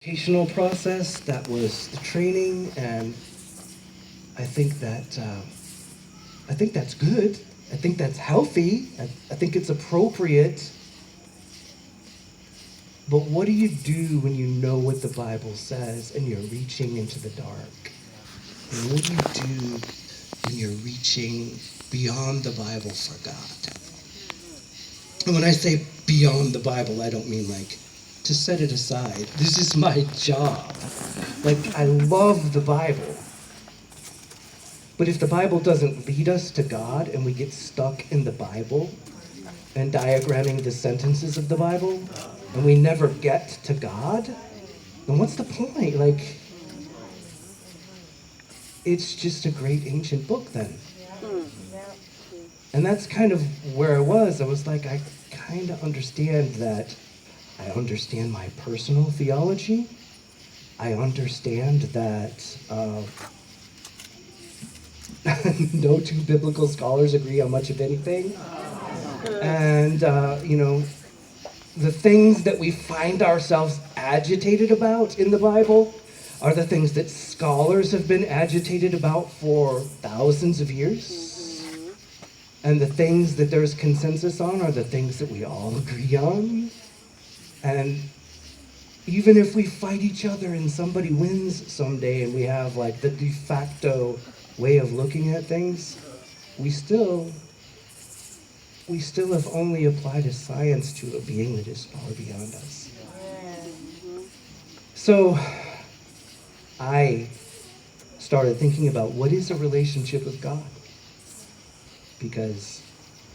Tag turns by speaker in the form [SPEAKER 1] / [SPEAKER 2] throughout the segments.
[SPEAKER 1] educational process, that was the training, and I think that I think that's good. I think that's healthy. I think it's appropriate. But what do you do when you know what the Bible says and you're reaching into the dark? And what do you do when you're reaching beyond the Bible for God? And when I say beyond the Bible, I don't mean like to set it aside. This is my job. Like, I love the Bible. But if the Bible doesn't lead us to God and we get stuck in the Bible and diagramming the sentences of the Bible and we never get to God, then what's the point? Like, it's just a great ancient book then. And that's kind of where I was. I was like, I kind of understand that. I understand my personal theology. I understand that no two biblical scholars agree on much of anything. And, the things that we find ourselves agitated about in the Bible are the things that scholars have been agitated about for thousands of years. And the things that there's consensus on are the things that we all agree on. And even if we fight each other and somebody wins someday and we have like the de facto way of looking at things, we still have only applied a science to a being that is far beyond us. So I started thinking about what is a relationship with God? Because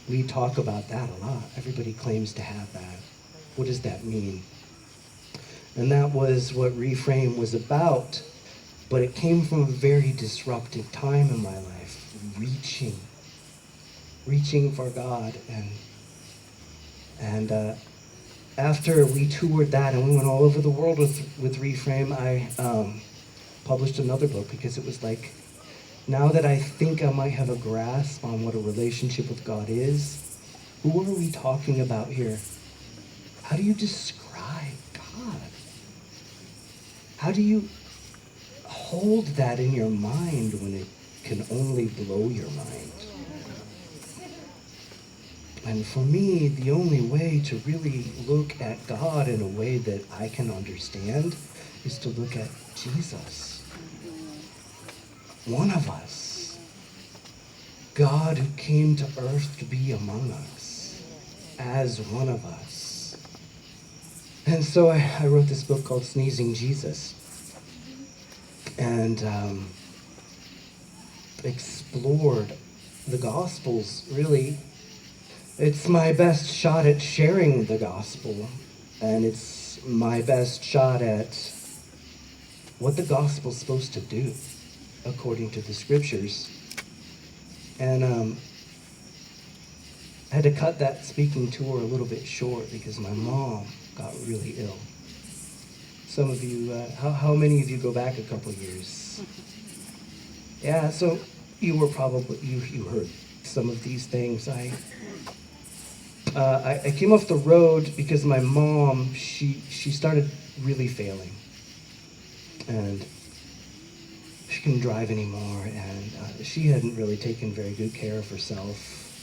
[SPEAKER 1] we talk about that a lot. Everybody claims to have that. What does that mean? And that was what Reframe was about. But it came from a very disruptive time in my life, reaching for God. And after we toured that and we went all over the world with Reframe, I published another book because it was like, now that I think I might have a grasp on what a relationship with God is, who are we talking about here? How do you describe God? How do you hold that in your mind when it can only blow your mind? And for me, the only way to really look at God in a way that I can understand is to look at Jesus. One of us. God who came to earth to be among us as one of us. And so I wrote this book called Sneezing Jesus. And explored the Gospels, really. It's my best shot at sharing the gospel, and it's my best shot at what the gospel's supposed to do according to the scriptures. And I had to cut that speaking tour a little bit short because my mom got really ill. Some of you, how many of you go back a couple years? Yeah, so you were probably, you heard some of these things. I came off the road because my mom, she started really failing. And she couldn't drive anymore, and she hadn't really taken very good care of herself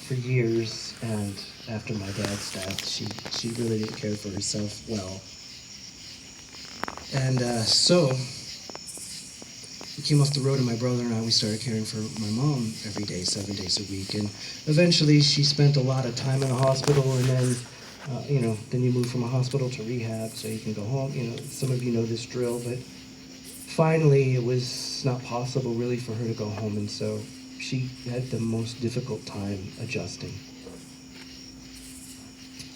[SPEAKER 1] for years. And after my dad's death, she really didn't care for herself well. And so we came off the road, and my brother and I, we started caring for my mom every day, 7 days a week. And eventually she spent a lot of time in the hospital, and then, then you move from a hospital to rehab so you can go home. Some of you know this drill, but finally it was not possible really for her to go home, and so she had the most difficult time adjusting.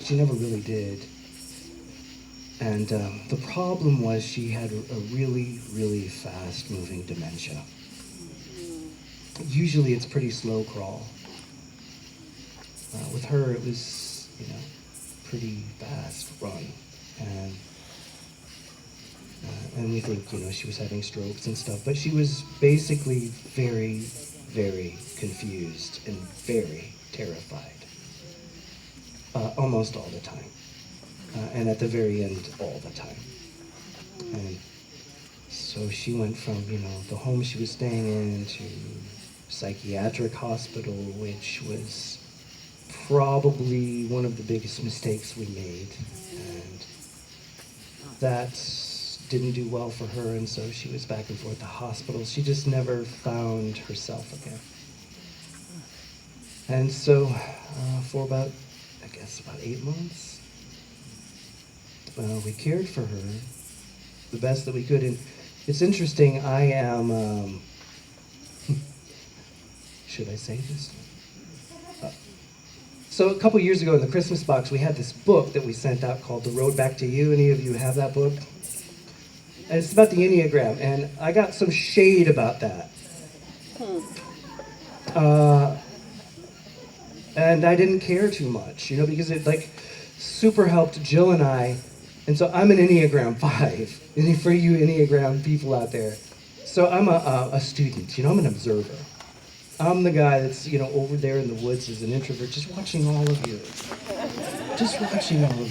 [SPEAKER 1] She never really did. And the problem was she had a really, really fast-moving dementia. Usually it's pretty slow crawl. With her, it was, pretty fast run. And we think, she was having strokes and stuff. But she was basically very, very confused and very terrified. Almost all the time. And at the very end, all the time. And so she went from, the home she was staying in to psychiatric hospital, which was probably one of the biggest mistakes we made. And that didn't do well for her, and so she was back and forth to hospitals. She just never found herself again. And so for about 8 months, we cared for her the best that we could. And it's interesting, I am, should I say this? So a couple years ago in the Christmas box, we had this book that we sent out called The Road Back to You. Any of you have that book? And it's about the Enneagram, and I got some shade about that. And I didn't care too much, because it super helped Jill and I. And so I'm an Enneagram 5, and for you Enneagram people out there. So I'm a student, I'm an observer. I'm the guy that's, over there in the woods as an introvert, just watching all of you. Just watching all of you.